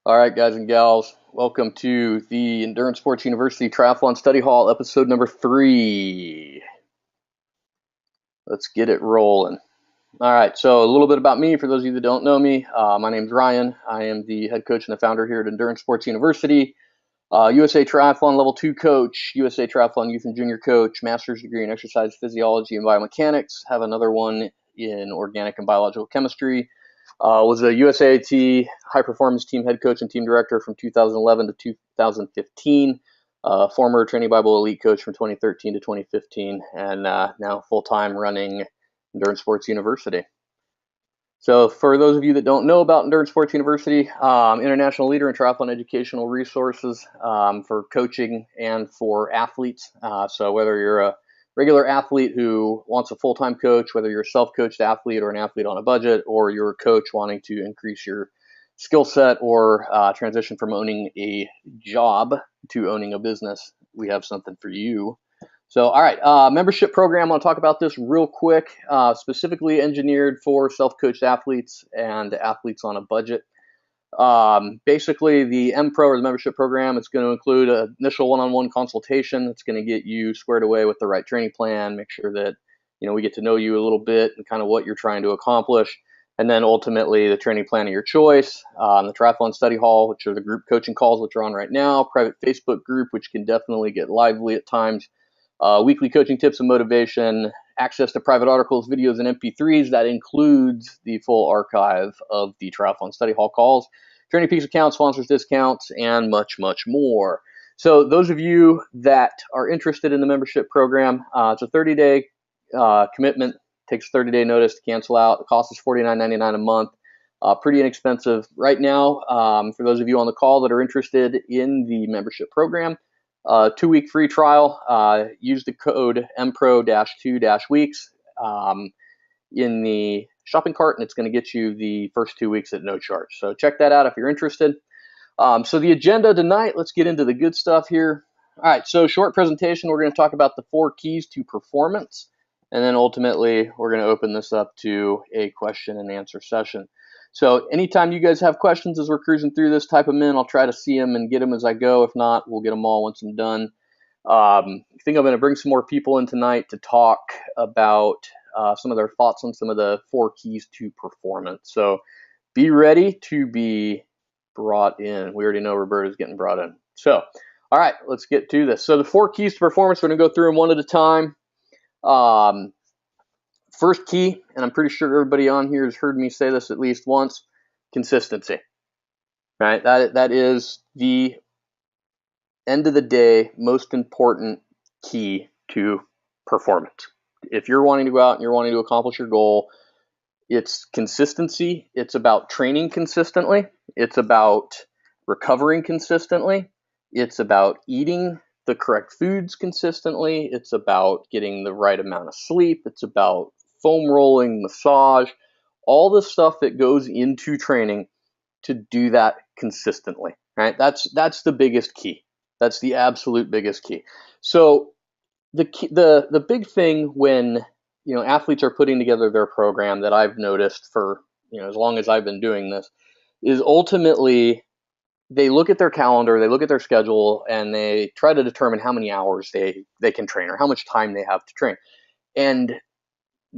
All right, guys and gals, welcome to the Endurance Sports University Triathlon Study Hall, episode number 3. Let's get it rolling. All right, so a little bit about me for those of you that don't know me. My name's Ryan. I am the head coach and the founder here at Endurance Sports University. USA Triathlon Level 2 coach, USA Triathlon Youth and Junior coach, master's degree in exercise physiology and biomechanics, have another one in organic and biological chemistry. Was a USAT high performance team head coach and team director from 2011 to 2015. Former Training Bible elite coach from 2013 to 2015, and now full-time running Endurance Sports University. So for those of you that don't know about Endurance Sports University, international leader in triathlon educational resources for coaching and for athletes. So whether you're a regular athlete who wants a full-time coach, whether you're a self-coached athlete or an athlete on a budget, or you're a coach wanting to increase your skill set or transition from owning a job to owning a business, we have something for you. So, all right, membership program, I'll talk about this real quick, specifically engineered for self-coached athletes and athletes on a budget. Basically, the M-Pro or the membership program, it's going to include an initial one-on-one consultation. It's going to get you squared away with the right training plan, make sure that, we get to know you a little bit and kind of what you're trying to accomplish. And then ultimately the training plan of your choice, the Triathlon Study Hall, which are the group coaching calls, which are on right now, private Facebook group, which can definitely get lively at times. Weekly coaching tips and motivation, access to private articles, videos, and MP3s. That includes the full archive of the Triathlon Study Hall calls, Training Peaks accounts, sponsors discounts, and much, much more. So those of you that are interested in the membership program, it's a 30-day commitment. Takes 30-day notice to cancel out. The cost is $49.99 a month. Pretty inexpensive right now. For those of you on the call that are interested in the membership program, 2-week free trial. Use the code MPRO-2-weeks in the shopping cart, and it's going to get you the first 2 weeks at no charge. So check that out if you're interested. So the agenda tonight, let's get into the good stuff here. All right, so short presentation. We're going to talk about the 4 keys to performance, and then ultimately we're going to open this up to a question and answer session. So anytime you guys have questions as we're cruising through this, type them in. I'll try to see them and get them as I go. If not, we'll get them all once I'm done. I think I'm going to bring some more people in tonight to talk about some of their thoughts on some of the 4 keys to performance. So be ready to be brought in. We already know Roberta's getting brought in. So, all right, let's get to this. So the 4 keys to performance, we're going to go through them one at a time. First key, and I'm pretty sure everybody on here has heard me say this at least once, consistency. Right? That is the end of the day most important key to performance. If you're wanting to go out and you're wanting to accomplish your goal, it's consistency. It's about training consistently. It's about recovering consistently. It's about eating the correct foods consistently. It's about getting the right amount of sleep. It's about foam rolling, massage, all the stuff that goes into training to do that consistently, right? That's the biggest key. That's the absolute biggest key. So the big thing when athletes are putting together their program that I've noticed for as long as I've been doing this is ultimately they look at their calendar, they look at their schedule, and they try to determine how many hours they can train or how much time they have to train. And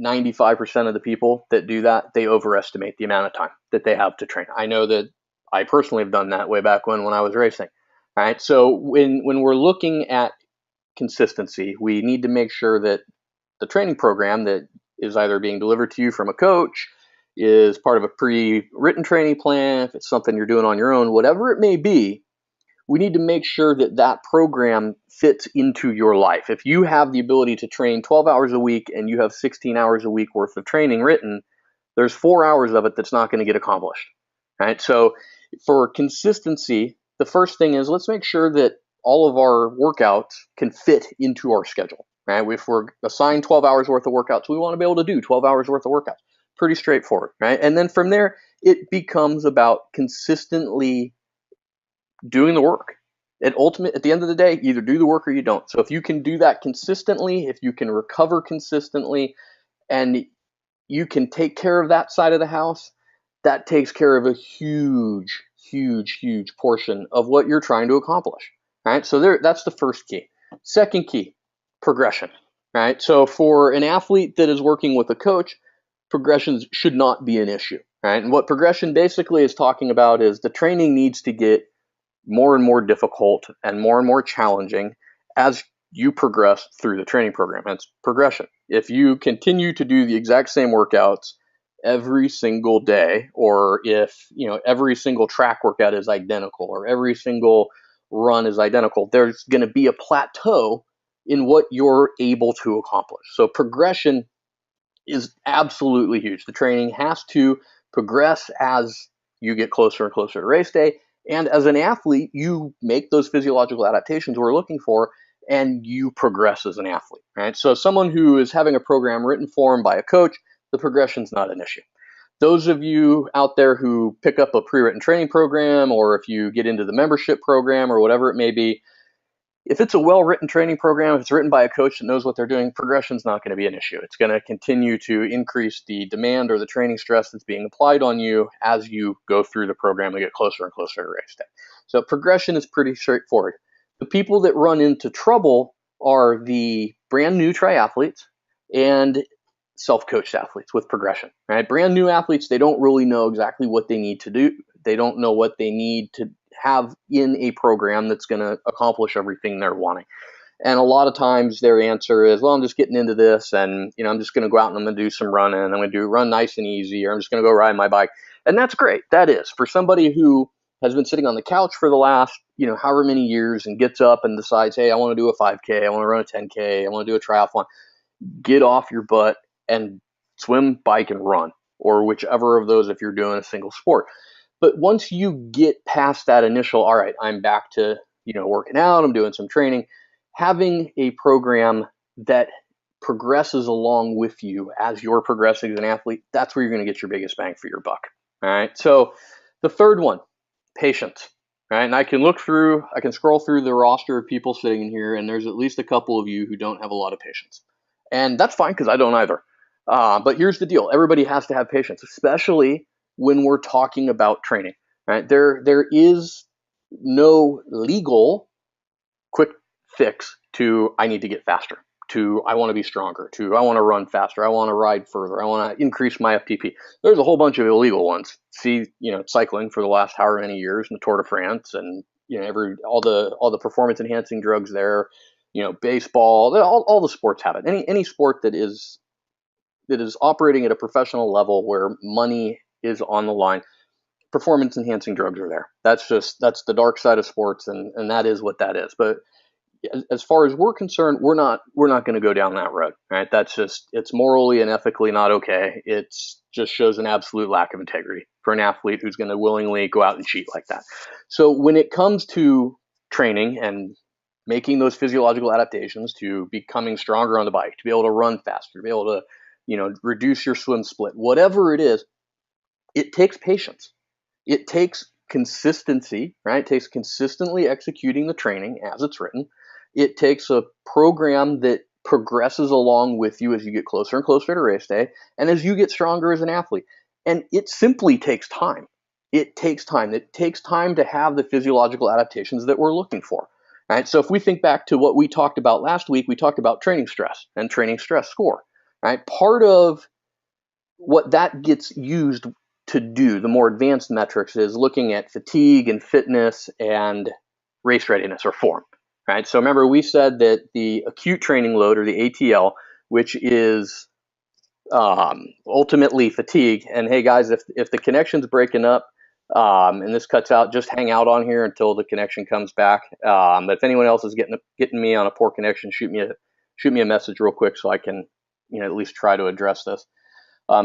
95% of the people that do that, they overestimate the amount of time that they have to train. I know that I personally have done that way back when I was racing. All right. So when we're looking at consistency, we need to make sure that the training program that is either being delivered to you from a coach is part of a pre-written training plan, if it's something you're doing on your own, whatever it may be, we need to make sure that that program fits into your life. If you have the ability to train 12 hours a week and you have 16 hours a week worth of training written, there's 4 hours of it that's not going to get accomplished. Right? So for consistency, the first thing is let's make sure that all of our workouts can fit into our schedule. Right? If we're assigned 12 hours worth of workouts, we want to be able to do 12 hours worth of workouts. Pretty straightforward, right? And then from there, it becomes about consistently doing the work. At the end of the day, either do the work or you don't. So if you can do that consistently, if you can recover consistently, and you can take care of that side of the house, that takes care of a huge huge portion of what you're trying to accomplish. Right? So that's the first key. Second key, progression. Right? So for an athlete that is working with a coach, progressions should not be an issue. Right? And what progression basically is talking about is the training needs to get more and more difficult and more challenging as you progress through the training program. That's progression. If you continue to do the exact same workouts every single day, or if every single track workout is identical, or every single run is identical, there's going to be a plateau in what you're able to accomplish. So progression is absolutely huge. The training has to progress as you get closer and closer to race day. And as an athlete, you make those physiological adaptations we're looking for, and you progress as an athlete, right? So someone who is having a program written for them by a coach, the progression's not an issue. Those of you out there who pick up a pre-written training program, or if you get into the membership program or whatever it may be, if it's a well-written training program, if it's written by a coach that knows what they're doing, progression's not going to be an issue. It's going to continue to increase the demand or the training stress that's being applied on you as you go through the program and get closer and closer to race day. So progression is pretty straightforward. The people that run into trouble are the brand new triathletes and self-coached athletes with progression, right? Brand new athletes, they don't really know exactly what they need to do. They don't know what they need to have in a program that's going to accomplish everything they're wanting. And a lot of times their answer is, well, I'm just getting into this, and I'm just going to go out and I'm going to do some running. I'm going to run nice and easy, or I'm just going to go ride my bike. And that's great. That is for somebody who has been sitting on the couch for the last, however many years, and gets up and decides, hey, I want to do a 5K, I want to run a 10K, I want to do a triathlon. Get off your butt and swim, bike, and run, or whichever of those if you're doing a single sport. But once you get past that initial, all right, I'm back to, working out, I'm doing some training, having a program that progresses along with you as you're progressing as an athlete, that's where you're going to get your biggest bang for your buck. All right. So the third one, patience. Right. And I can scroll through the roster of people sitting in here, and there's at least a couple of you who don't have a lot of patience. And that's fine, because I don't either. But here's the deal. Everybody has to have patience, especially when we're talking about training, right? There is no legal quick fix to I need to get faster, to I want to be stronger, to I want to run faster, I want to ride further, I want to increase my FTP. There's a whole bunch of illegal ones. See, cycling for the last however many years in the Tour de France, and all the performance enhancing drugs there, baseball, all the sports have it. Any sport that is operating at a professional level where money is on the line, performance enhancing drugs are there. That's the dark side of sports, and that is what that is. But as far as we're concerned, we're not going to go down that road, right? It's morally and ethically not okay. It's just shows an absolute lack of integrity for an athlete who's going to willingly go out and cheat like that. So when it comes to training and making those physiological adaptations to becoming stronger on the bike, to be able to run faster, to be able to reduce your swim split, whatever it is, it takes patience. It takes consistency, right? It takes consistently executing the training as it's written. It takes a program that progresses along with you as you get closer and closer to race day, and as you get stronger as an athlete. And it simply takes time. It takes time. It takes time to have the physiological adaptations that we're looking for. Right? So if we think back to what we talked about last week, we talked about training stress and training stress score. Right? Part of what that gets used to do, the more advanced metrics, is looking at fatigue and fitness and race readiness or form. Right? So remember, we said that the acute training load, or the ATL, which is ultimately fatigue. And hey guys, if the connection's breaking up and this cuts out, just hang out on here until the connection comes back. But if anyone else is getting me on a poor connection, shoot me a message real quick so I can at least try to address this.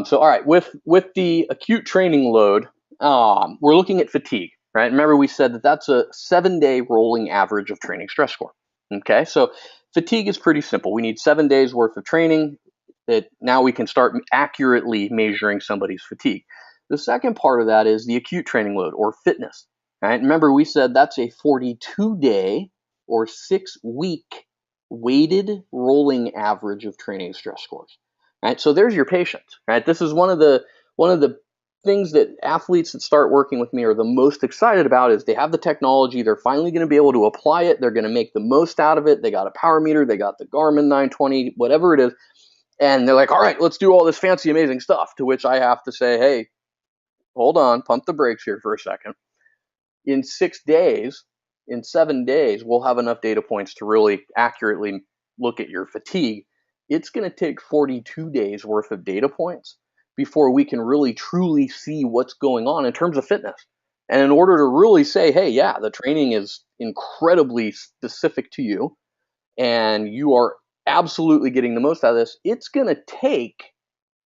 So all right, with the acute training load, we're looking at fatigue, right? Remember, we said that that's a 7-day rolling average of training stress score. Okay, so fatigue is pretty simple. We need 7 days worth of training that now we can start accurately measuring somebody's fatigue. The second part of that is the acute training load, or fitness. Right? Remember, we said that's a 42-day or 6-week weighted rolling average of training stress scores. Right? So there's your patience. Right? This is one of the things that athletes that start working with me are the most excited about is they have the technology. They're finally going to be able to apply it. They're going to make the most out of it. They got a power meter. They got the Garmin 920, whatever it is. And they're like, all right, let's do all this fancy, amazing stuff. To which I have to say, hey, hold on, pump the brakes here for a second. In 6 days, in 7 days, we'll have enough data points to really accurately look at your fatigue. It's going to take 42 days worth of data points before we can really truly see what's going on in terms of fitness. And in order to really say, hey, yeah, the training is incredibly specific to you and you are absolutely getting the most out of this, it's going to take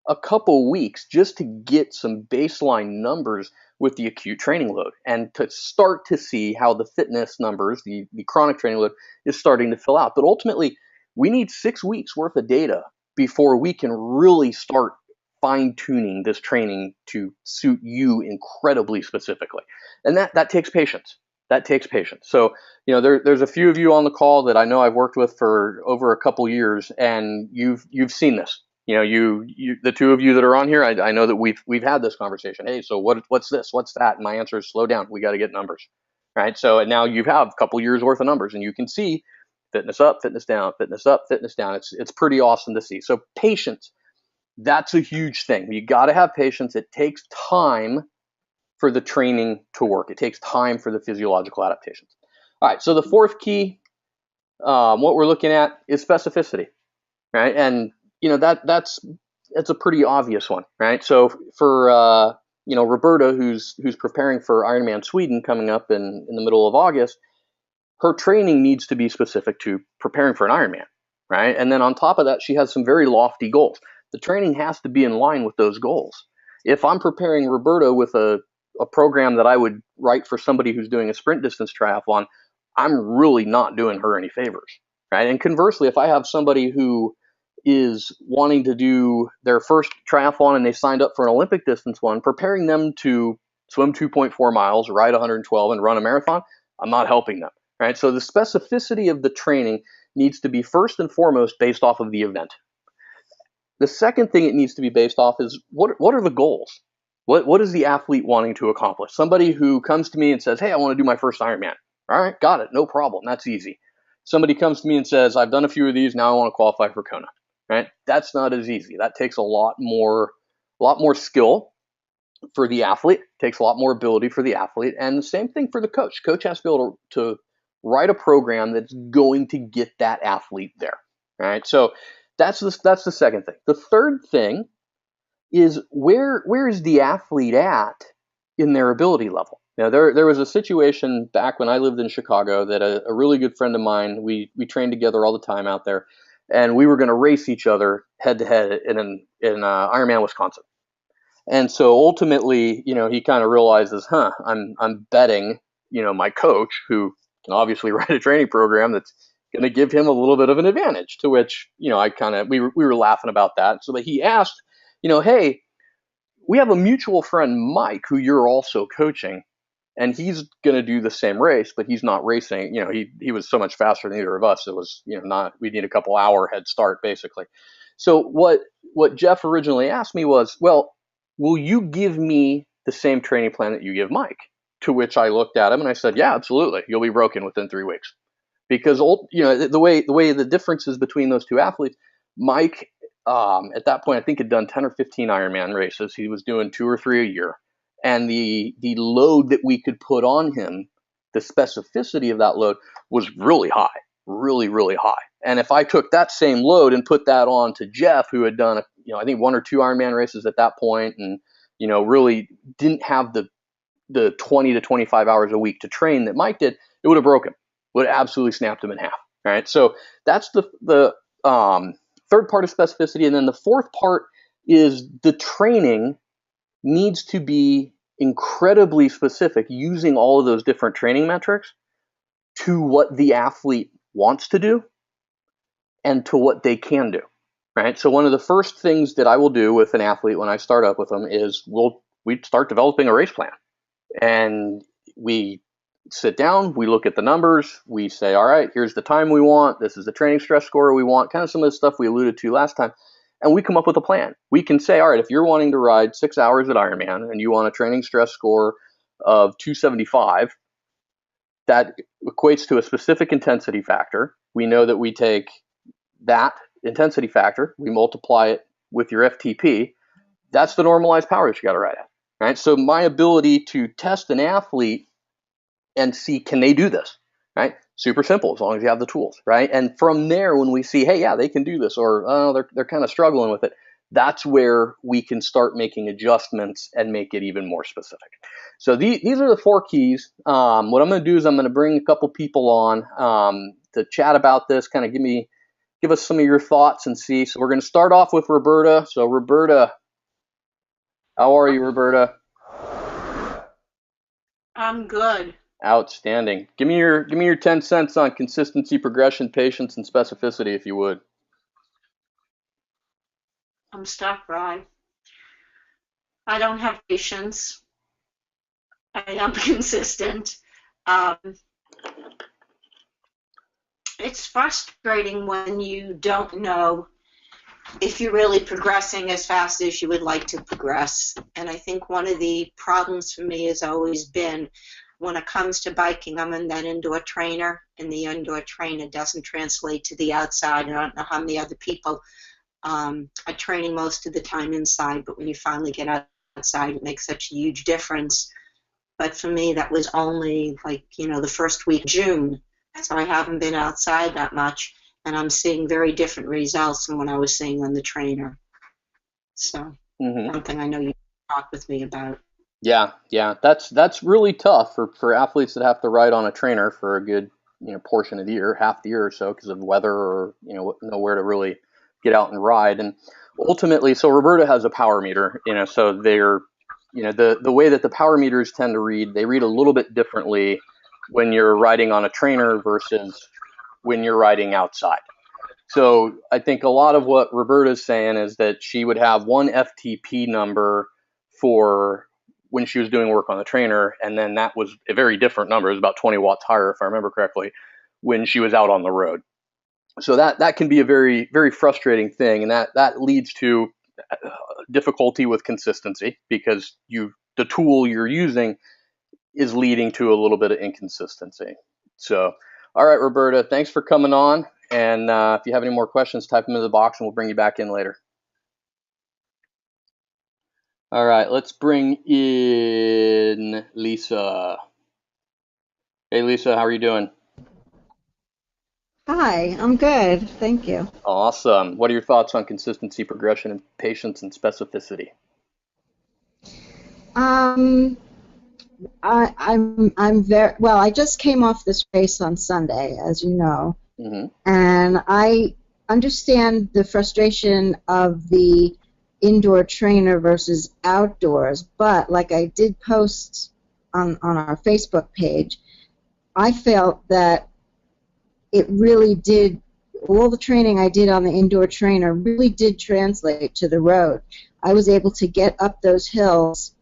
a couple weeks just to get some baseline numbers with the acute training load and to start to see how the fitness numbers, the chronic training load, is starting to fill out. But ultimately, we need 6 weeks worth of data before we can really start fine-tuning this training to suit you incredibly specifically. And that takes patience. That takes patience. So, there's a few of you on the call that I know I've worked with for over a couple years, and you've seen this. The two of you that are on here, I know that we've had this conversation. Hey, so what's this? What's that? And my answer is slow down. We got to get numbers, right? So now you have a couple years worth of numbers, and you can see fitness up, fitness down, fitness up, fitness down. It's pretty awesome to see. So patience, that's a huge thing. You got to have patience. It takes time for the training to work. It takes time for the physiological adaptations. All right. So the fourth key, what we're looking at is specificity, right? And that's a pretty obvious one, right? So for Roberta, who's preparing for Ironman Sweden coming up in the middle of August, her training needs to be specific to preparing for an Ironman, right? And then on top of that, she has some very lofty goals. The training has to be in line with those goals. If I'm preparing Roberta with a program that I would write for somebody who's doing a sprint distance triathlon, I'm really not doing her any favors, right? And conversely, if I have somebody who is wanting to do their first triathlon and they signed up for an Olympic distance one, preparing them to swim 2.4 miles, ride 112, and run a marathon, I'm not helping them, right? So the specificity of the training needs to be first and foremost based off of the event. The second thing it needs to be based off is what are the goals? What is the athlete wanting to accomplish? Somebody who comes to me and says, hey, I want to do my first Ironman. All right, got it, no problem, that's easy. Somebody comes to me and says, I've done a few of these, now I want to qualify for Kona. Right? That's not as easy. That takes a lot more skill for the athlete, takes a lot more ability for the athlete, and the same thing for the coach. Coach has to be able to write a program that's going to get that athlete there. Right? So that's the second thing. The third thing is where is the athlete at in their ability level? Now there was a situation back when I lived in Chicago that a really good friend of mine, we trained together all the time out there, and we were going to race each other head to head in Ironman Wisconsin. And so ultimately, he kind of realizes, I'm betting, my coach, who can obviously write a training program that's going to give him a little bit of an advantage. To which, we were laughing about that. So that he asked, hey, we have a mutual friend, Mike, who you're also coaching, and he's going to do the same race, but he's not racing. He was so much faster than either of us. It was, we need a couple hour head start basically. So what Jeff originally asked me was, well, will you give me the same training plan that you give Mike? To which I looked at him and I said, yeah, absolutely. You'll be broken within 3 weeks. Because, the way the differences between those two athletes, Mike, at that point, I think had done 10 or 15 Ironman races. He was doing 2 or 3 a year. And the load that we could put on him, the specificity of that load was really high, really, really high. And if I took that same load and put that on to Jeff, who had done, I think 1 or 2 Ironman races at that point, and, really didn't have the 20 to 25 hours a week to train that Mike did, it would have broken, would have absolutely snapped him in half. Right. So that's the third part of specificity. And then the fourth part is the training needs to be incredibly specific using all of those different training metrics to what the athlete wants to do and to what they can do, right? So one of the first things that I will do with an athlete when I start up with them is we start developing a race plan, and we sit down, we look at the numbers, we say, all right, here's the time we want, this is the training stress score we want, kind of some of the stuff we alluded to last time. and we come up with a plan. We can say, all right, if you're wanting to ride 6 hours at Ironman and you want a training stress score of 275, that equates to a specific intensity factor. We know that we take that intensity factor, we multiply it with your FTP. That's the normalized power that you got to ride at, right? So my ability to test an athlete and see, can they do this, right? Super simple, as long as you have the tools, right? And from there, when we see, hey, yeah, they can do this, or oh, they're kind of struggling with it, that's where we can start making adjustments and make it even more specific. So these are the 4 keys. What I'm going to do is I'm going to bring a couple people on to chat about this, kind of give us some of your thoughts and see. So we're going to start off with Roberta. So Roberta, how are you, Roberta? I'm good. Outstanding. Give me your 10 cents on consistency, progression, patience, and specificity, if you would. I'm stuck, Ryan. I don't have patience. I am consistent. Um, it's frustrating when you don't know if you're really progressing as fast as you would like to progress. And I think one of the problems for me has always been when it comes to biking, I'm in that indoor trainer, and the indoor trainer doesn't translate to the outside. I don't know how many other people are training most of the time inside, but when you finally get outside, it makes such a huge difference. But for me, that was only the first week of June, so I haven't been outside that much, and I'm seeing very different results than what I was seeing on the trainer. So something I know you talk with me about. Yeah, that's really tough for athletes that have to ride on a trainer for a good portion of the year, half the year or so, because of weather or nowhere to really get out and ride. And ultimately, so Roberta has a power meter, so they're the way that the power meters tend to read, they read a little bit differently when you're riding on a trainer versus when you're riding outside. So I think a lot of what Roberta's saying is that she would have one FTP number for when she was doing work on the trainer, and then that was a very different number. It was about 20 watts higher, if I remember correctly, when she was out on the road. So that can be a very, very frustrating thing, and that leads to difficulty with consistency because the tool you're using is leading to a little bit of inconsistency. So, all right, Roberta, thanks for coming on. And if you have any more questions, type them into the box and we'll bring you back in later. All right, let's bring in Lisa. Hey, Lisa, how are you doing? Hi, I'm good. Thank you. Awesome. What are your thoughts on consistency, progression, and patience and specificity? Um, I'm very well. I just came off this race on Sunday, as you know, Mm-hmm. and I understand the frustration of the indoor trainer versus outdoors. But like I did post on our Facebook page, I felt that it really did. All the training I did on the indoor trainer really did translate to the road. I was able to get up those hills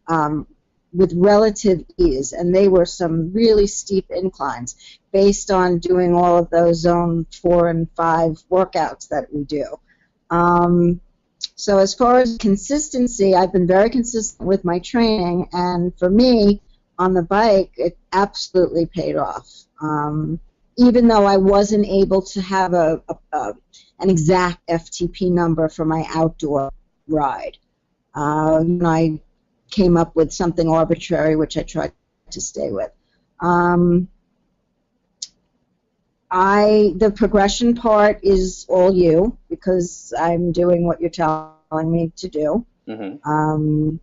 with relative ease, and they were some really steep inclines based on doing all of those zone 4 and 5 workouts that we do. So as far as consistency, I've been very consistent with my training, and for me, on the bike, it absolutely paid off. Even though I wasn't able to have an exact FTP number for my outdoor ride. I came up with something arbitrary, which I tried to stay with. The progression part is all you, because I'm doing what you're telling me to do. Mm-hmm.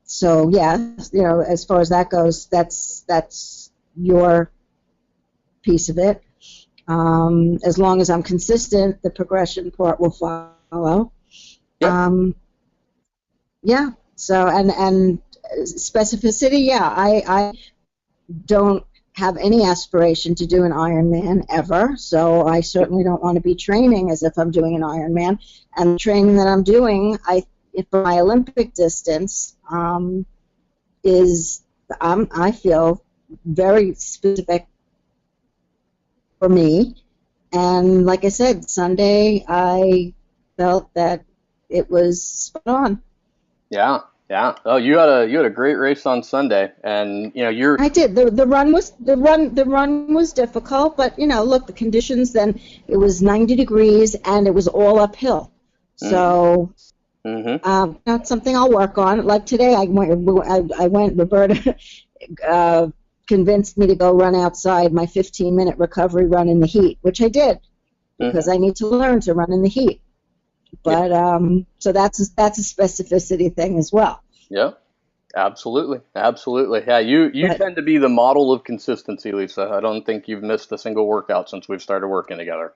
So yeah, as far as that goes, that's your piece of it. As long as I'm consistent, the progression part will follow. Yep. Yeah. So and specificity, yeah. I don't have any aspiration to do an Ironman ever, so I certainly don't want to be training as if I'm doing an Ironman. And the training that I'm doing, for my Olympic distance, I feel very specific for me. And like I said, Sunday I felt that it was spot on. Yeah, yeah. Oh, you had a great race on Sunday, and you're. I did. The run was difficult, but look, the conditions then, it was 90 degrees and it was all uphill. So that's something I'll work on. Like today, I went. Roberta convinced me to go run outside my 15-minute recovery run in the heat, which I did because I need to learn to run in the heat. But so that's a specificity thing as well. Yeah, absolutely, absolutely. Yeah, you tend to be the model of consistency, Lisa. I don't think you've missed a single workout since we've started working together.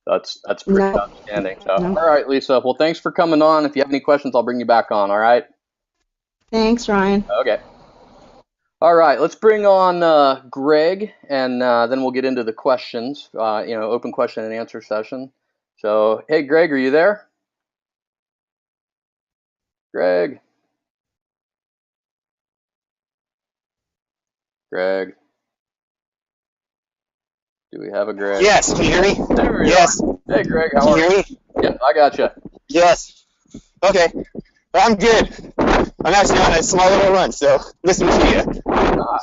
That's pretty outstanding. So, all right, Lisa. Well, thanks for coming on. If you have any questions, I'll bring you back on. All right. Thanks, Ryan. Okay. All right, let's bring on Greg, and then we'll get into the questions. Open question and answer session. So, hey, Greg, are you there? Greg. Greg. Do we have a Greg? Yes, can you hear me? There we Yes. are. Hey, Greg, how are you? Can you hear me? Yeah, I got you. Yes. Okay. Well, I'm good. I'm actually on a small little run, so listening to you. Ah,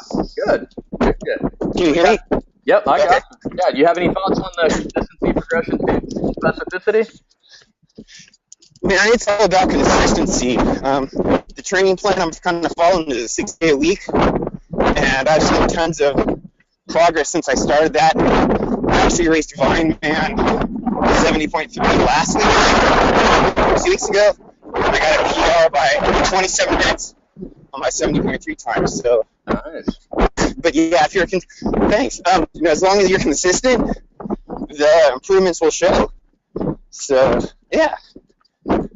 good. Good. Can you hear me? Yep, I got you. Yeah, do you have any thoughts on the consistency, progression, and specificity? Man, it's all about consistency. The training plan I'm kind of following is a 6-day a week, and I've seen tons of progress since I started that. I actually raced Vineman 70.3 last week, 2 weeks ago. I got a PR by 27 minutes on my 70.3 time. So, nice. But yeah, if you're thanks. As long as you're consistent, the improvements will show. So yeah. You're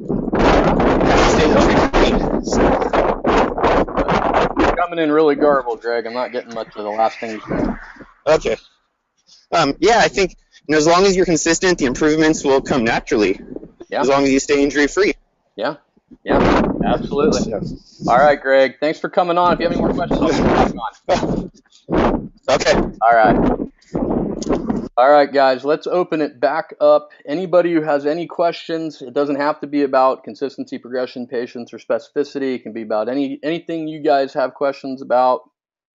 coming in really garbled, Greg. I'm not getting much of the last thing you said. Okay. Yeah, I think as long as you're consistent, the improvements will come naturally. Yeah. As long as you stay injury free. Yeah, absolutely. All right, Greg. Thanks for coming on. If you have any more questions, I'll come back on. Okay. All right, guys. Let's open it back up. Anybody who has any questions, it doesn't have to be about consistency, progression, patience, or specificity. It can be about anything you guys have questions about.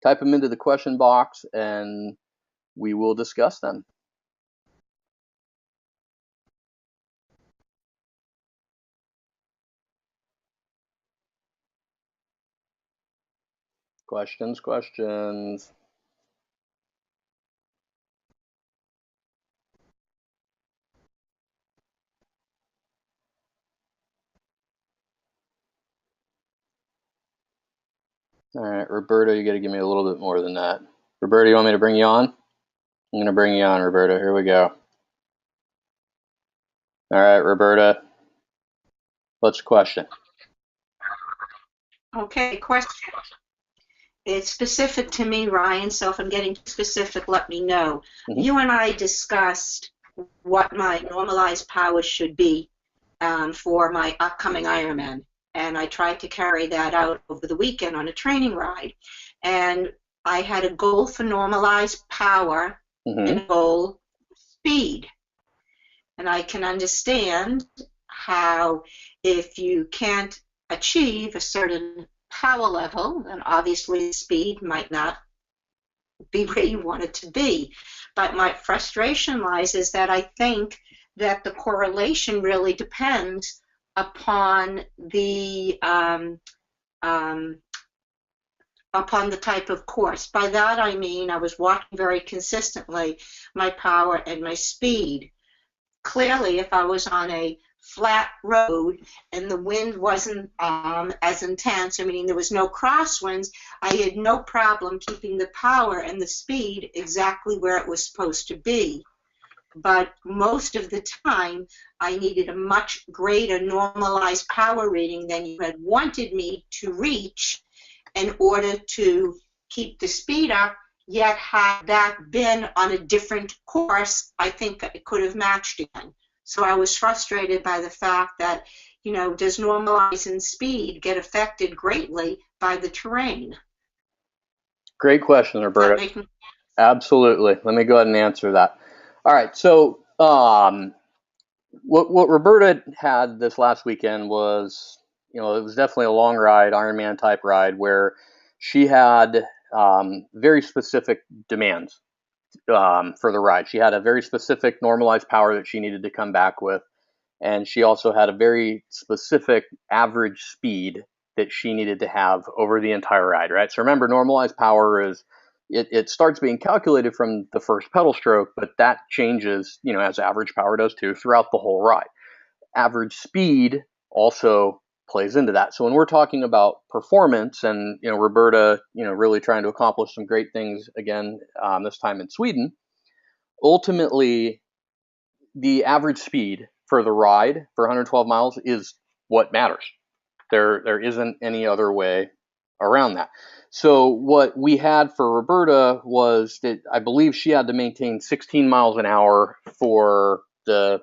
Type them into the question box, and we will discuss them. Questions. All right, Roberta, you got to give me a little bit more than that. Roberta, you want me to bring you on? I'm going to bring you on, Roberta. Here we go. All right, Roberta, what's the question? Okay, question. It's specific to me, Ryan, so if I'm getting specific, let me know. You and I discussed what my normalized power should be for my upcoming Ironman, and I tried to carry that out over the weekend on a training ride. And I had a goal for normalized power and a goal for speed. And I can understand how if you can't achieve a certain power level, then obviously speed might not be where you want it to be. But my frustration lies is that I think that the correlation really depends upon the type of course. By that I mean I was walking very consistently, my power and my speed. Clearly, if I was on a flat road and the wind wasn't as intense, meaning there was no crosswinds, I had no problem keeping the power and the speed exactly where it was supposed to be. But most of the time, I needed a much greater normalized power reading than you had wanted me to reach in order to keep the speed up. Yet had that been on a different course, I think it could have matched again. So I was frustrated by the fact that, does normalizing speed get affected greatly by the terrain? Great question, Roberta. Absolutely. Let me go ahead and answer that. All right. So what Roberta had this last weekend was, it was definitely a long ride, Ironman type ride, where she had very specific demands for the ride. She had a very specific normalized power that she needed to come back with, and she also had a very specific average speed that she needed to have over the entire ride, right? So remember, normalized power is it starts being calculated from the first pedal stroke, but that changes, as average power does too, throughout the whole ride. Average speed also plays into that. So when we're talking about performance, and Roberta, really trying to accomplish some great things again, this time in Sweden, ultimately the average speed for the ride for 112 miles is what matters. There isn't any other way around that. So what we had for Roberta was that I believe she had to maintain 16 miles an hour for the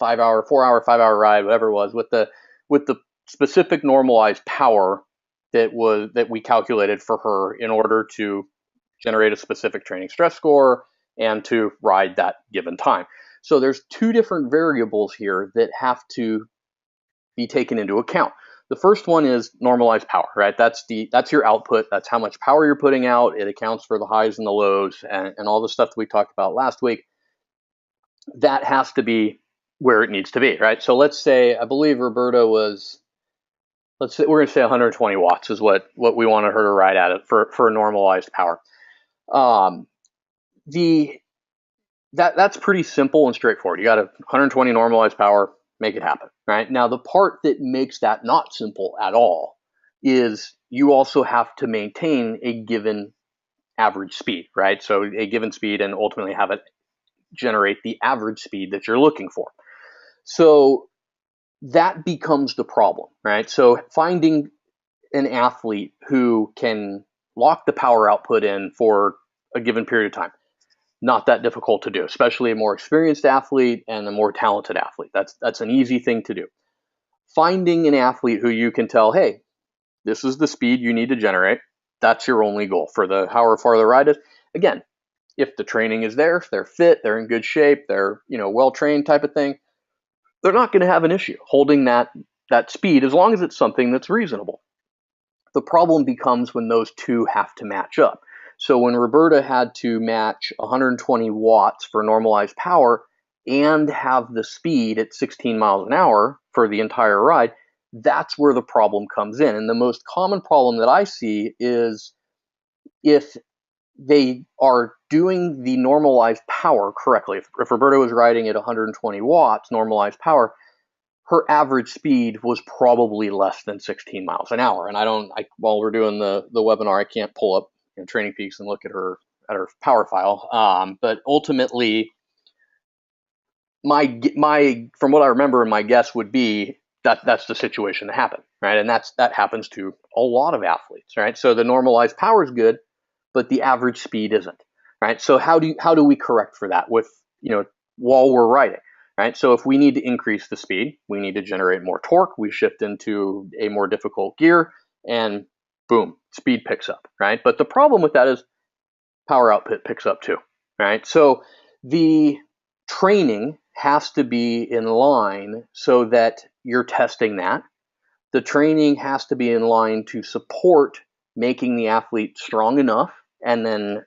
5-hour, 4-hour, 5-hour ride, whatever it was, with the specific normalized power that we calculated for her in order to generate a specific training stress score and to ride that given time. So there's two different variables here that have to be taken into account. The first one is normalized power, right? That's your output. That's how much power you're putting out. It accounts for the highs and the lows and all the stuff that we talked about last week. That has to be where it needs to be, right? So let's say, I believe Roberta was, we're going to say 120 watts is what we wanted her to ride at it for a normalized power. That's pretty simple and straightforward. You got a 120 normalized power, make it happen, right? Now, the part that makes that not simple at all is you also have to maintain a given average speed, right? So a given speed, and ultimately have it generate the average speed that you're looking for. So that becomes the problem, right? So finding an athlete who can lock the power output in for a given period of time, not that difficult to do, especially a more experienced athlete and a more talented athlete. That's an easy thing to do. Finding an athlete who you can tell, hey, this is the speed you need to generate. That's your only goal for the however far the ride is. Again, if the training is there, if they're fit, they're in good shape, they're well trained type of thing, they're not going to have an issue holding that speed as long as it's something that's reasonable. The problem becomes when those two have to match up. So when Roberta had to match 120 watts for normalized power and have the speed at 16 miles an hour for the entire ride, that's where the problem comes in. And the most common problem that I see is if they are doing the normalized power correctly. If Roberta was riding at 120 watts normalized power, her average speed was probably less than 16 miles an hour. And while we're doing the webinar, I can't pull up Training Peaks and look at her power file. But ultimately, from what I remember, my guess would be that's the situation that happened, right? And that happens to a lot of athletes, right? So the normalized power is good, but the average speed isn't, right? So how do we correct for that while we're riding? Right? So if we need to increase the speed, we need to generate more torque. We shift into a more difficult gear, and boom, speed picks up, right? But the problem with that is power output picks up too, right? So the training has to be in line so that you're testing that. The training has to be in line to support making the athlete strong enough and then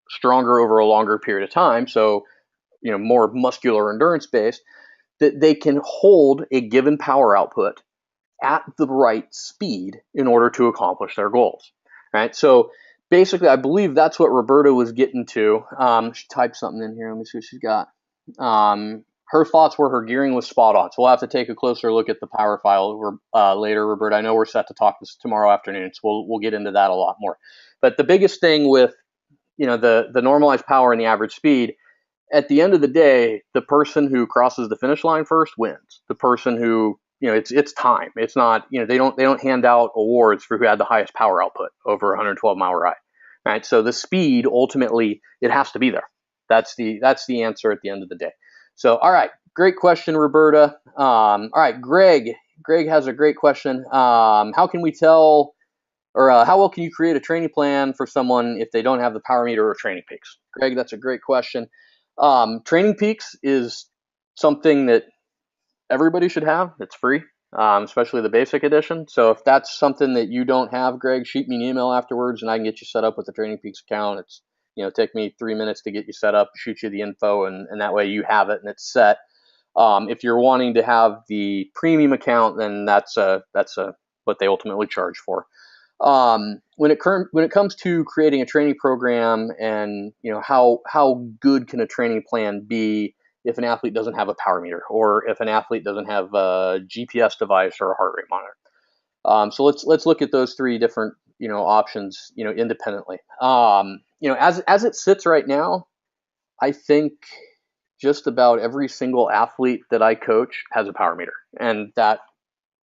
stronger over a longer period of time. So more muscular endurance based, that they can hold a given power output at the right speed in order to accomplish their goals, right? So basically, I believe that's what Roberta was getting to. She typed something in here. Let me see what she's got. Her thoughts were her gearing was spot on. So we'll have to take a closer look at the power file later, Roberta. I know we're set to talk this tomorrow afternoon, so we'll get into that a lot more. But the biggest thing with the normalized power and the average speed, at the end of the day, the person who crosses the finish line first wins. The person who, it's time. It's not, they don't hand out awards for who had the highest power output over a 112-mile ride, right? So the speed, ultimately, it has to be there. That's the answer at the end of the day. So, all right, great question, Roberta. All right, Greg has a great question. How can we tell, or how well can you create a training plan for someone if they don't have the Power Meter or Training Peaks? Greg, that's a great question. Training Peaks is something that everybody should have. It's free, especially the basic edition. So if that's something that you don't have, Greg, shoot me an email afterwards, and I can get you set up with the Training Peaks account. It's take me 3 minutes to get you set up, shoot you the info, and that way you have it and it's set. If you're wanting to have the premium account, then that's what they ultimately charge for. When it comes to creating a training program, and how good can a training plan be if an athlete doesn't have a power meter, or if an athlete doesn't have a GPS device or a heart rate monitor. So let's look at those three different options independently. As it sits right now, I think just about every single athlete that I coach has a power meter, and that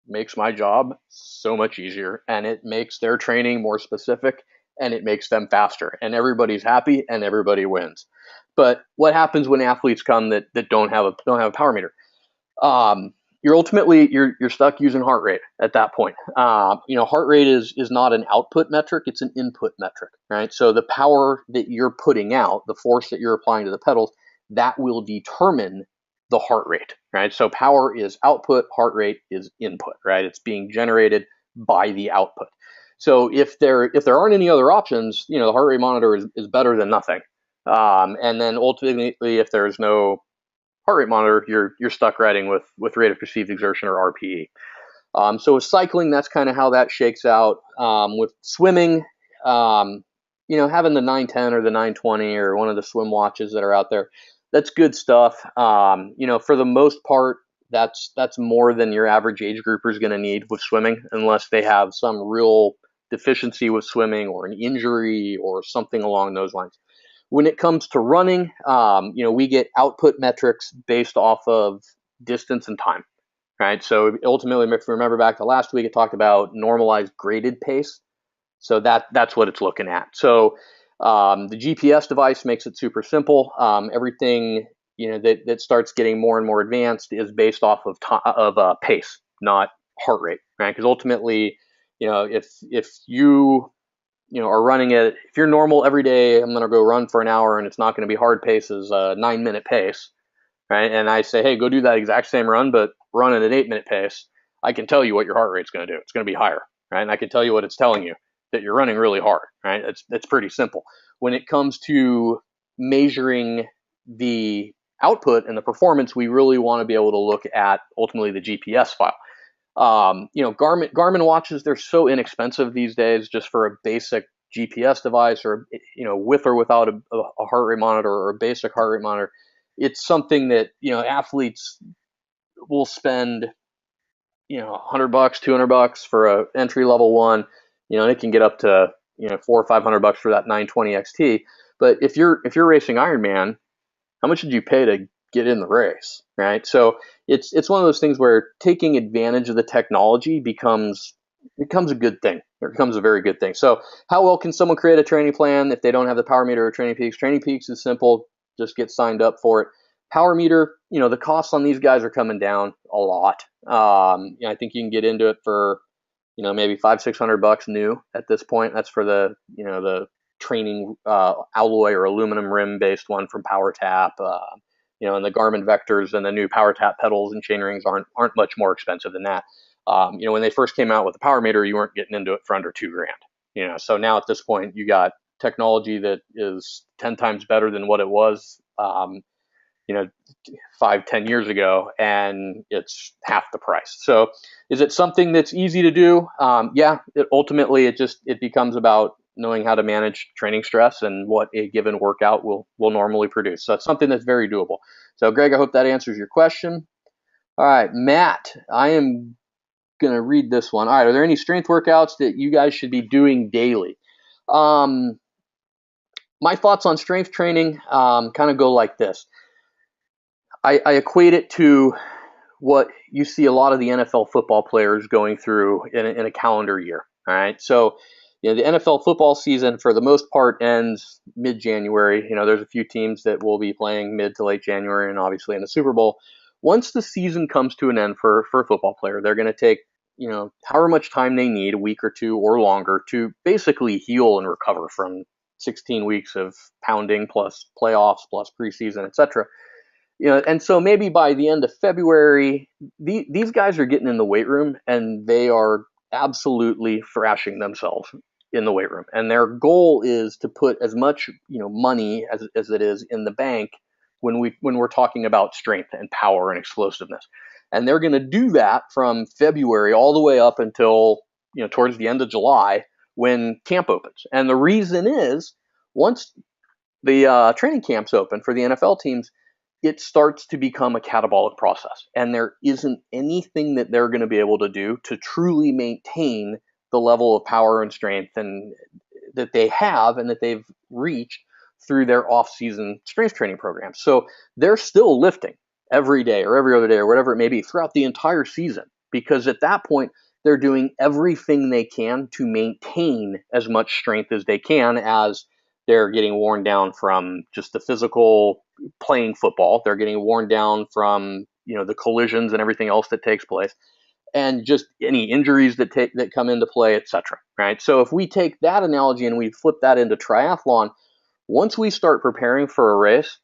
makes my job so much easier, and it makes their training more specific, and it makes them faster, and everybody's happy and everybody wins. But what happens when athletes come that don't have a power meter? You're stuck using heart rate at that point. Heart rate is not an output metric, it's an input metric, right? So the power that you're putting out, the force that you're applying to the pedals, that will determine the heart rate, right? So power is output, heart rate is input, right? It's being generated by the output. So if there aren't any other options, the heart rate monitor is better than nothing. And then ultimately, if there's no heart rate monitor, you're stuck riding with rate of perceived exertion, or RPE. So with cycling, that's kind of how that shakes out. With swimming, having the 910 or the 920 or one of the swim watches that are out there, that's good stuff. For the most part, that's more than your average age grouper is going to need with swimming, unless they have some real deficiency with swimming or an injury or something along those lines. When it comes to running, we get output metrics based off of distance and time, right? So ultimately, if you remember back to last week, it talked about normalized graded pace. So that's what it's looking at. So the GPS device makes it super simple. Everything that starts getting more and more advanced is based off of pace, not heart rate, right? Because ultimately, if you are running it, if you're normal every day, I'm going to go run for an hour, and it's not going to be hard pace as a 9-minute pace, right? And I say, hey, go do that exact same run, but run at an 8-minute pace. I can tell you what your heart rate's going to do. It's going to be higher, right? And I can tell you what it's telling you, that you're running really hard, right? It's pretty simple. When it comes to measuring the output and the performance, we really want to be able to look at ultimately the GPS file. Garmin watches, they're so inexpensive these days, just for a basic GPS device, or with or without a heart rate monitor or a basic heart rate monitor. It's something that athletes will spend $100, $200 for a entry level one. And it can get up to $400 or $500 for that 920 XT. But if you're racing Ironman, how much did you pay to get in the race, right? So it's one of those things where taking advantage of the technology becomes a good thing. It becomes a very good thing. So how well can someone create a training plan if they don't have the power meter or Training Peaks? Training Peaks is simple. Just get signed up for it. Power meter, the costs on these guys are coming down a lot. I think you can get into it for maybe $500-$600 new at this point. That's for the the training alloy or aluminum rim based one from PowerTap. And the Garmin Vectors and the new PowerTap pedals and chain rings aren't much more expensive than that. When they first came out with the power meter, you weren't getting into it for under $2,000. So now at this point, you got technology that is 10 times better than what it was 5-10 years ago, and it's half the price. So is it something that's easy to do? Yeah, ultimately it becomes about knowing how to manage training stress and what a given workout will normally produce. So it's something that's very doable. So Greg, I hope that answers your question. All right, Matt, I am going to read this one. All right, are there any strength workouts that you guys should be doing daily? My thoughts on strength training kind of go like this. I equate it to what you see a lot of the NFL football players going through in a calendar year. All right, so the NFL football season for the most part ends mid-January. There's a few teams that will be playing mid to late January, and obviously in the Super Bowl. Once the season comes to an end for a football player, they're going to take however much time they need, a week or two or longer, to basically heal and recover from 16 weeks of pounding plus playoffs plus preseason, etc. And so maybe by the end of February, these guys are getting in the weight room and they are absolutely thrashing themselves in the weight room. And their goal is to put as much, money as it is in the bank when we're talking about strength and power and explosiveness. And they're going to do that from February all the way up until, towards the end of July when camp opens. And the reason is once the training camps open for the NFL teams, it starts to become a catabolic process. And there isn't anything that they're going to be able to do to truly maintain the level of power and strength and that they have and that they've reached through their off-season strength training programs. So they're still lifting every day or every other day or whatever it may be throughout the entire season, because at that point they're doing everything they can to maintain as much strength as they can as they're getting worn down from just the physical playing football. They're getting worn down from, the collisions and everything else that takes place, and just any injuries that come into play, etc. Right? So if we take that analogy and we flip that into triathlon, once we start preparing for a race,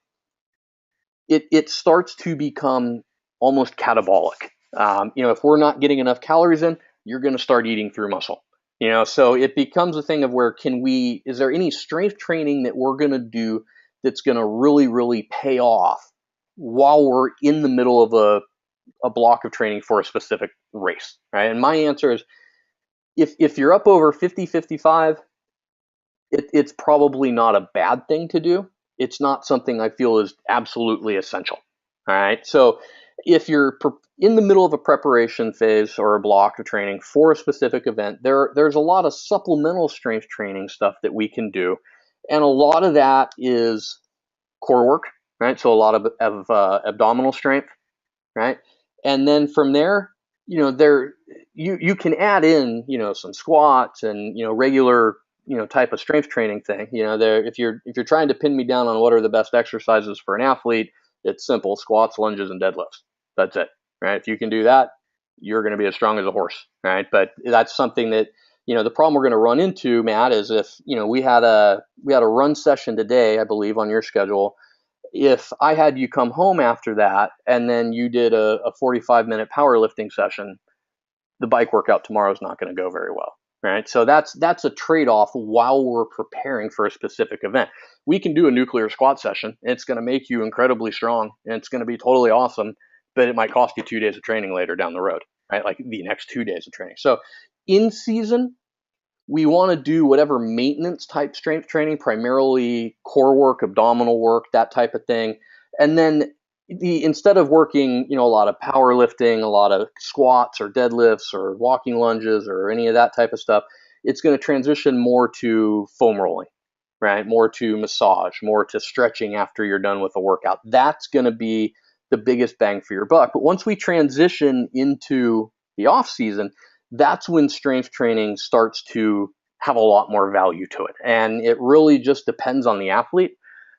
it starts to become almost catabolic. If we're not getting enough calories in, you're going to start eating through muscle. So it becomes a thing of where is there any strength training that we're going to do that's going to really, really pay off while we're in the middle of a block of training for a specific race, right? And my answer is, if you're up over 50, 55, it's probably not a bad thing to do. It's not something I feel is absolutely essential. All right. So if you're in the middle of a preparation phase or a block of training for a specific event, there's a lot of supplemental strength training stuff that we can do. And a lot of that is core work, right? So a lot of abdominal strength, right? And then from there, you can add in, some squats and, regular, type of strength training thing. If you're trying to pin me down on what are the best exercises for an athlete, it's simple: squats, lunges, and deadlifts. That's it, right? If you can do that, you're going to be as strong as a horse, right? But that's something that, the problem we're going to run into, Matt, is if, we had a run session today, I believe, on your schedule. If I had you come home after that and then you did a 45-minute powerlifting session, the bike workout tomorrow is not going to go very well, right? So that's a trade-off while we're preparing for a specific event. We can do a nuclear squat session, and it's going to make you incredibly strong, and it's going to be totally awesome, but it might cost you 2 days of training later down the road, right? Like the next 2 days of training. So in season, we want to do whatever maintenance type strength training, primarily core work, abdominal work, that type of thing. And then instead of working, a lot of powerlifting, a lot of squats or deadlifts or walking lunges or any of that type of stuff, it's going to transition more to foam rolling, right? More to massage, more to stretching after you're done with a workout. That's going to be the biggest bang for your buck. But once we transition into the off season, that's when strength training starts to have a lot more value to it. And it really just depends on the athlete.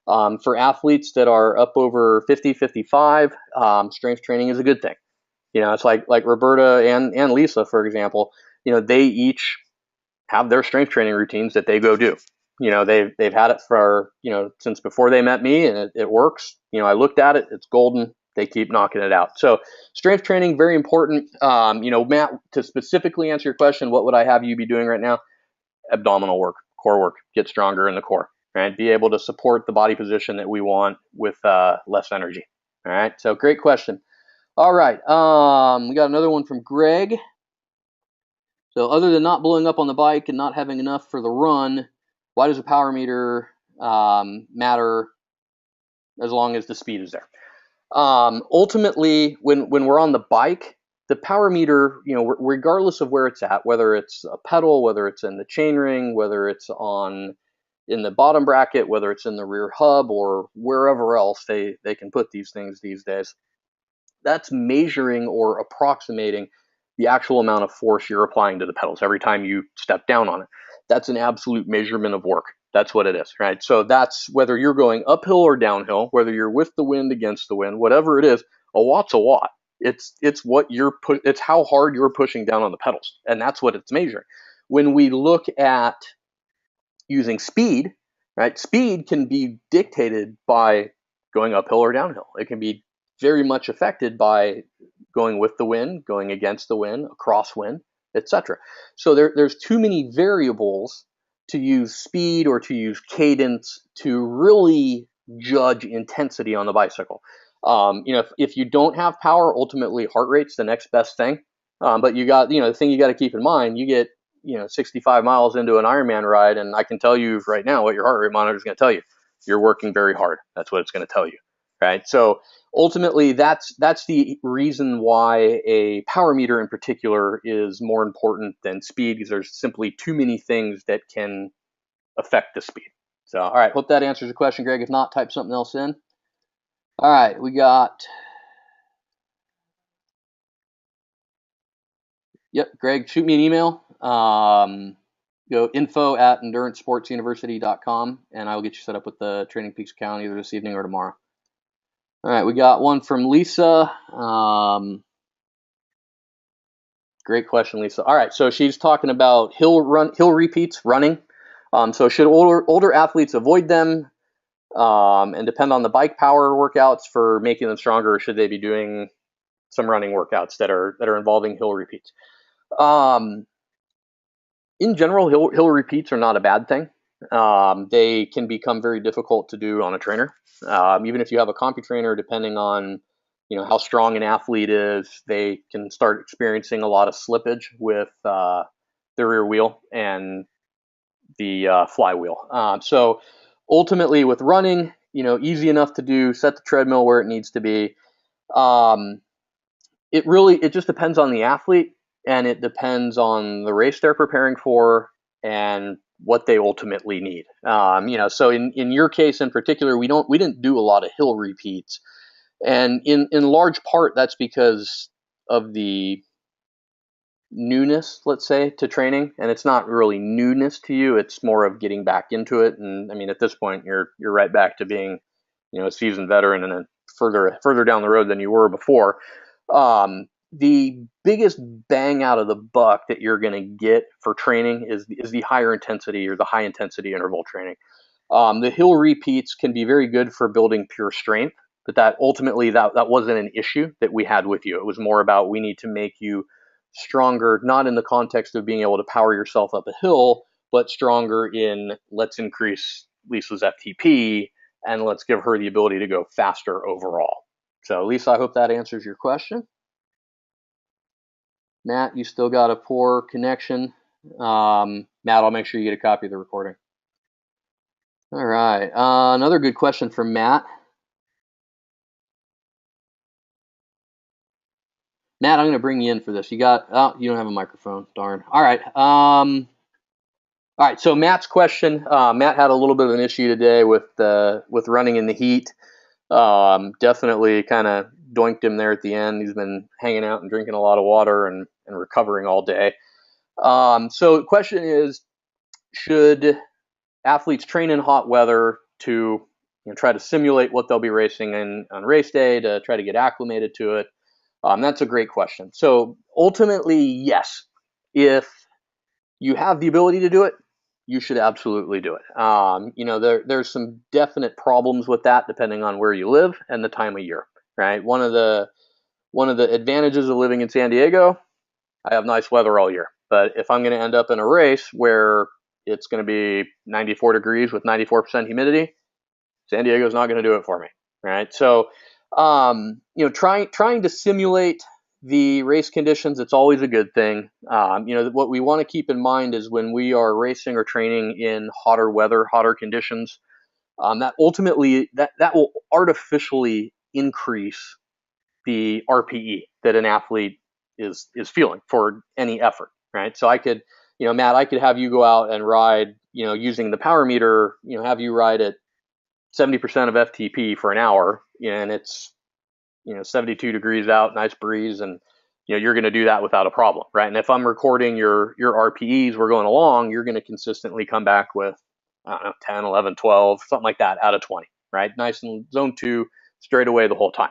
For athletes that are up over 50, 55, strength training is a good thing. It's like Roberta and Lisa, for example, they each have their strength training routines that they go do. They've had it for, since before they met me, and it works. I looked at it, it's golden. They keep knocking it out. So strength training, very important. Matt, to specifically answer your question, what would I have you be doing right now? Abdominal work, core work, get stronger in the core, right? Be able to support the body position that we want with less energy. All right. So great question. All right. We got another one from Greg. So other than not blowing up on the bike and not having enough for the run, why does a power meter matter as long as the speed is there? Ultimately, when we're on the bike, the power meter, regardless of where it's at, whether it's a pedal, whether it's in the chainring, whether it's in the bottom bracket, whether it's in the rear hub or wherever else they can put these things these days, that's measuring or approximating the actual amount of force you're applying to the pedals every time you step down on it. That's an absolute measurement of work. That's what it is, right? So that's whether you're going uphill or downhill, whether you're with the wind, against the wind, whatever it is, a watt's a watt. It's what it's how hard you're pushing down on the pedals, and that's what it's measuring. When we look at using speed, right? Speed can be dictated by going uphill or downhill. It can be very much affected by going with the wind, going against the wind, a crosswind, etc. So there's too many variables to use speed or to use cadence to really judge intensity on the bicycle. If you don't have power, ultimately heart rate's the next best thing. But you got, the thing you got to keep in mind, you get, 65 miles into an Ironman ride, and I can tell you right now what your heart rate monitor is going to tell you. You're working very hard. That's what it's going to tell you, right? So ultimately, that's the reason why a power meter in particular is more important than speed, because there's simply too many things that can affect the speed. So, all right, hope that answers the question, Greg. If not, type something else in. All right, we got. Yep, Greg, shoot me an email. Go info@endurancesportsuniversity.com, and I will get you set up with the Training Peaks account either this evening or tomorrow. All right, we got one from Lisa. Great question, Lisa. All right, so she's talking about hill repeats, running. So should older athletes avoid them and depend on the bike power workouts for making them stronger, or should they be doing some running workouts that are involving hill repeats? In general, hill repeats are not a bad thing. They can become very difficult to do on a trainer. Even if you have a CompuTrainer, depending on how strong an athlete is, they can start experiencing a lot of slippage with the rear wheel and the flywheel. So ultimately, with running, easy enough to do. Set the treadmill where it needs to be. It just depends on the athlete, and it depends on the race they're preparing for and what they ultimately need. So in your case in particular, we didn't do a lot of hill repeats, and in large part that's because of the newness, let's say, to training. And it's not really newness to you, it's more of getting back into it. And I mean, at this point, you're right back to being a seasoned veteran and then further down the road than you were before. The biggest bang out of the buck that you're going to get for training is the higher intensity or the high intensity interval training. The hill repeats can be very good for building pure strength, but that ultimately that wasn't an issue that we had with you. It was more about, we need to make you stronger, not in the context of being able to power yourself up a hill, but stronger in, let's increase Lisa's FTP and let's give her the ability to go faster overall. So Lisa, I hope that answers your question. Matt, you still got a poor connection. Matt, I'll make sure you get a copy of the recording. All right, another good question from Matt. Matt, I'm going to bring you in for this. You don't have a microphone. Darn. All right. All right. So Matt's question. Matt had a little bit of an issue today with running in the heat. Definitely kind of doinked him there at the end. He's been hanging out and drinking a lot of water and recovering all day. So the question is, should athletes train in hot weather to try to simulate what they'll be racing in on race day, to try to get acclimated to it? That's a great question. So ultimately, yes, if you have the ability to do it, you should absolutely do it. There's some definite problems with that depending on where you live and the time of year, right? One of the advantages of living in San Diego, I have nice weather all year. But if I'm going to end up in a race where it's going to be 94 degrees with 94% humidity, San Diego's not going to do it for me, right? So, trying to simulate the race conditions, it's always a good thing. What we want to keep in mind is when we are racing or training in hotter weather, hotter conditions, that ultimately that will artificially increase the RPE that an athlete is feeling for any effort, right? So I could, Matt, I could have you go out and ride, using the power meter, have you ride at 70% of FTP for an hour, and it's 72 degrees out, nice breeze, and you're going to do that without a problem, right? And if I'm recording your RPEs, we're going along, you're going to consistently come back with, I don't know, 10, 11, 12, something like that out of 20, right? Nice in zone 2, straight away the whole time.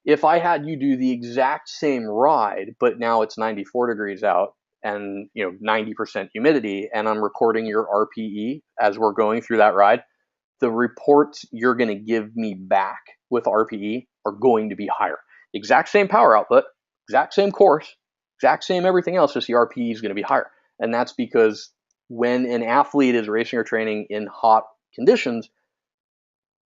If I had you do the exact same ride, but now it's 94 degrees out and 90% humidity, and I'm recording your RPE as we're going through that ride, the reports you're going to give me back with RPE are going to be higher. Exact same power output, exact same course, exact same everything else, just the RPE is going to be higher. And that's because when an athlete is racing or training in hot conditions,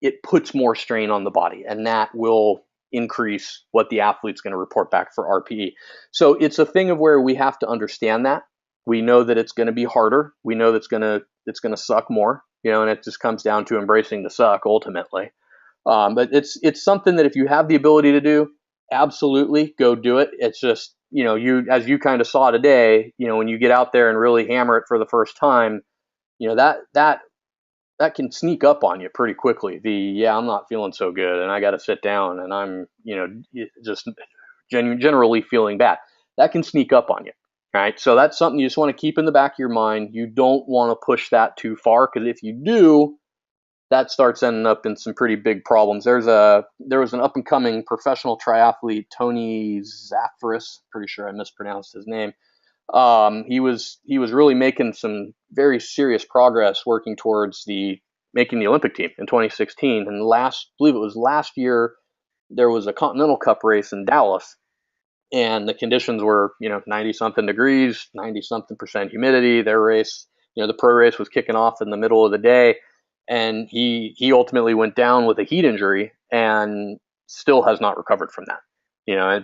it puts more strain on the body, and that will increase what the athlete's going to report back for RPE. So it's a thing of where we have to understand that. We know that it's going to be harder. We know that it's going to suck more, and it just comes down to embracing the suck ultimately. But it's something that if you have the ability to do, absolutely go do it. It's just, you, as you kind of saw today, when you get out there and really hammer it for the first time, that can sneak up on you pretty quickly. I'm not feeling so good and I got to sit down and I'm, just generally feeling bad. That can sneak up on you. Right. So that's something you just want to keep in the back of your mind. You don't want to push that too far, because if you do, that starts ending up in some pretty big problems. There was an up and coming professional triathlete, Tony Zafaris, pretty sure I mispronounced his name. He was really making some very serious progress working towards making the Olympic team in 2016. And I believe it was last year, there was a Continental Cup race in Dallas, and the conditions were 90 something degrees, 90 something percent humidity. Their race, the pro race was kicking off in the middle of the day, and he ultimately went down with a heat injury and still has not recovered from that.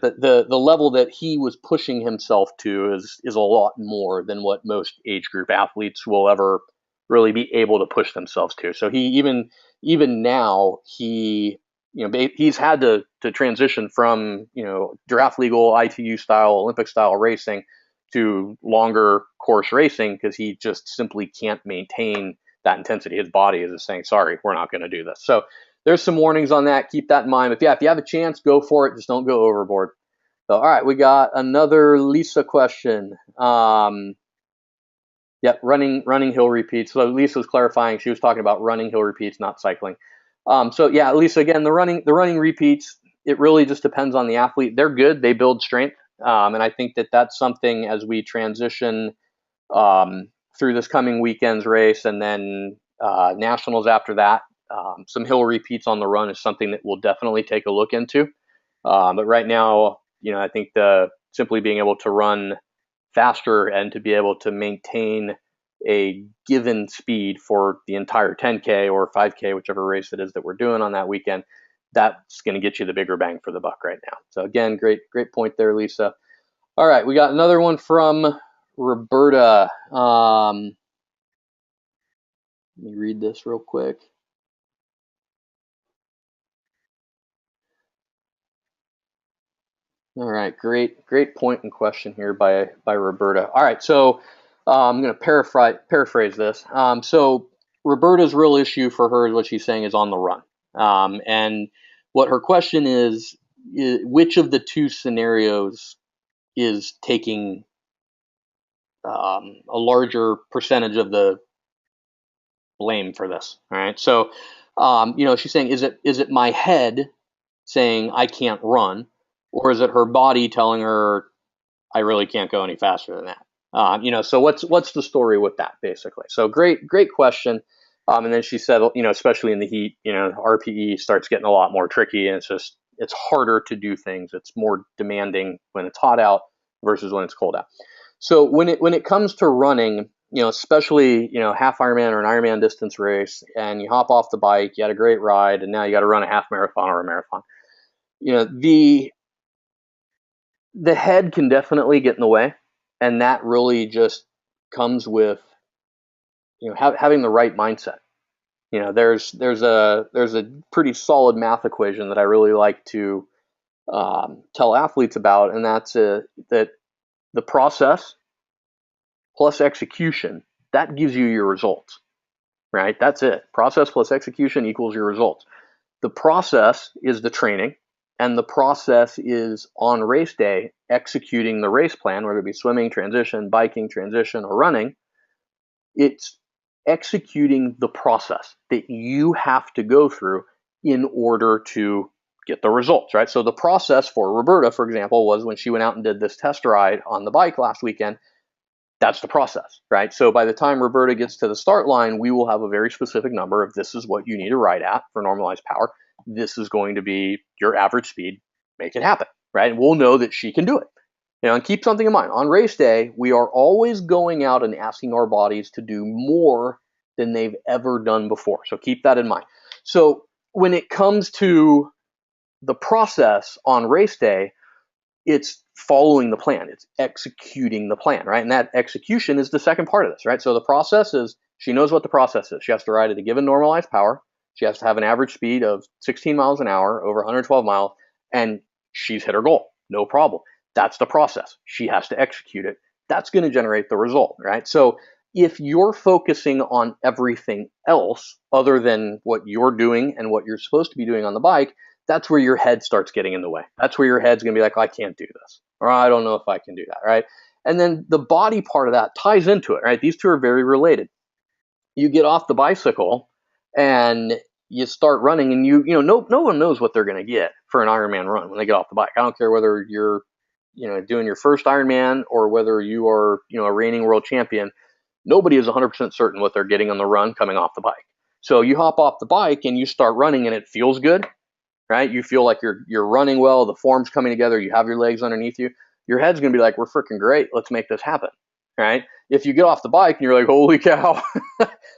But the level that he was pushing himself to is a lot more than what most age group athletes will ever really be able to push themselves to. So he even now he's had to transition from draft legal ITU style, Olympic style racing to longer course racing, because he just simply can't maintain that intensity. His body is just saying, sorry, we're not going to do this. So there's some warnings on that. Keep that in mind. But if you have a chance, go for it. Just don't go overboard. So, all right, we got another Lisa question. Running hill repeats. So Lisa was clarifying. She was talking about running hill repeats, not cycling. Lisa, again, the running repeats, it really just depends on the athlete. They're good. They build strength. And I think that that's something as we transition through this coming weekend's race and then nationals after that. Some hill repeats on the run is something that we'll definitely take a look into. But right now, I think simply being able to run faster and to be able to maintain a given speed for the entire 10K or 5K, whichever race it is that we're doing on that weekend, that's going to get you the bigger bang for the buck right now. So again, great point there, Lisa. All right, we got another one from Roberta. Let me read this real quick. All right, great point and question here by Roberta. All right, so I'm going to paraphrase this. So Roberta's real issue for her is what she's saying is on the run. And what her question is which of the two scenarios is taking a larger percentage of the blame for this? All right, so she's saying, is it my head saying I can't run, or is it her body telling her I really can't go any faster than that? So what's the story with that, basically? So great question. And then she said, especially in the heat, RPE starts getting a lot more tricky, and it's harder to do things. It's more demanding when it's hot out versus when it's cold out. So when it comes to running, especially, half Ironman or an Ironman distance race, and you hop off the bike, you had a great ride, and now you got to run a half marathon or a marathon. The head can definitely get in the way, and that really just comes with having the right mindset. There's a pretty solid math equation that I really like to tell athletes about, and that's that the process plus execution, that gives you your results, right? That's it. Process plus execution equals your results. The process is the training, and the process is on race day executing the race plan, whether it be swimming, transition, biking, transition, or running. It's executing the process that you have to go through in order to get the results, right? So the process for Roberta, for example, was when she went out and did this test ride on the bike last weekend, That's the process, right? So by the time Roberta gets to the start line, we will have a very specific number of this is what you need to ride at for normalized power. This is going to be your average speed. Make it happen, right? And we'll know that she can do it. And keep something in mind. On race day, we are always going out and asking our bodies to do more than they've ever done before. So keep that in mind. So when it comes to the process on race day, it's following the plan. It's executing the plan, right? And that execution is the second part of this, right? So the process is, she knows what the process is. She has to ride at a given normalized power. She has to have an average speed of 16 miles an hour over 112 miles, and she's hit her goal. No problem. That's the process. She has to execute it. That's going to generate the result, right? So if you're focusing on everything else other than what you're doing and what you're supposed to be doing on the bike, that's where your head starts getting in the way. That's where your head's going to be like, I can't do this, or I don't know if I can do that, right? And then the body part of that ties into it, right? These two are very related. You get off the bicycle and you start running, and no one knows what they're going to get for an Ironman run when they get off the bike. I don't care whether you're doing your first Ironman or whether you are a reigning world champion. Nobody is 100% certain what they're getting on the run coming off the bike. So you hop off the bike and you start running, and it feels good, right? You feel like you're running well, the form's coming together, you have your legs underneath you. Your head's going to be like, we're freaking great, let's make this happen, right? If you get off the bike and you're like, holy cow,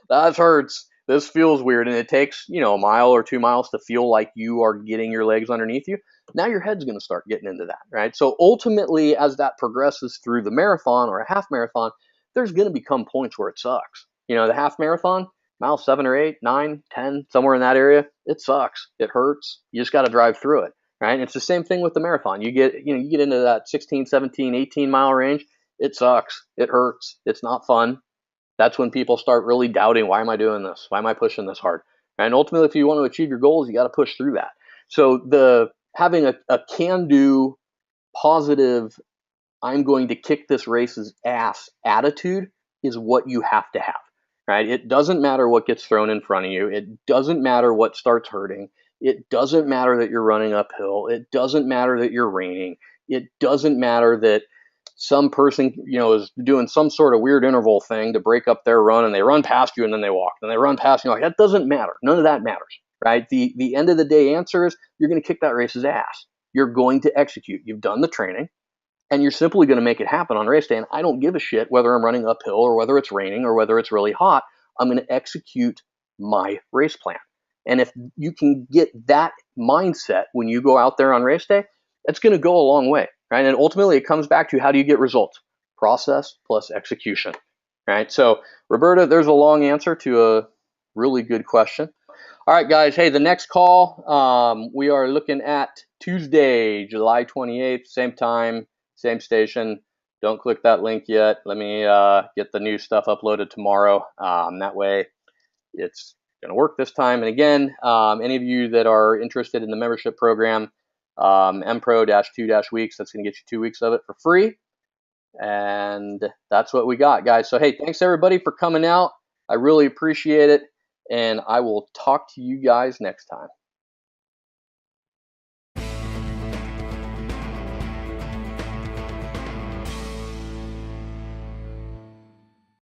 that hurts, this feels weird, and it takes a mile or 2 miles to feel like you are getting your legs underneath you, now your head's going to start getting into that, right? So ultimately, as that progresses through the marathon or a half marathon, there's going to become points where it sucks. The half marathon, mile 7 or 8, 9, 10, somewhere in that area, it sucks. It hurts. You just got to drive through it, right? And it's the same thing with the marathon. You get into that 16, 17, 18 mile range, it sucks. It hurts. It's not fun. That's when people start really doubting, why am I doing this? Why am I pushing this hard? And ultimately, if you want to achieve your goals, you got to push through that. So having a can-do, positive, I'm going to kick this race's ass attitude is what you have to have, right? It doesn't matter what gets thrown in front of you. It doesn't matter what starts hurting. It doesn't matter that you're running uphill. It doesn't matter that you're raining. It doesn't matter that some person, is doing some sort of weird interval thing to break up their run, and they run past you and then they walk, and they run past you. Like, that doesn't matter. None of that matters, right? The end of the day answer is you're going to kick that race's ass. You're going to execute. You've done the training, and you're simply going to make it happen on race day. And I don't give a shit whether I'm running uphill or whether it's raining or whether it's really hot. I'm going to execute my race plan. And if you can get that mindset when you go out there on race day, that's going to go a long way, right? And ultimately, it comes back to, how do you get results? Process plus execution, right? So, Roberta, there's a long answer to a really good question. All right, guys. Hey, the next call, we are looking at Tuesday, July 28th, same time, same station. Don't click that link yet. Let me get the new stuff uploaded tomorrow. That way it's going to work this time. And again, any of you that are interested in the membership program, MPro-2-weeks, that's going to get you 2 weeks of it for free. And that's what we got, guys. So, hey, thanks everybody for coming out. I really appreciate it. And I will talk to you guys next time.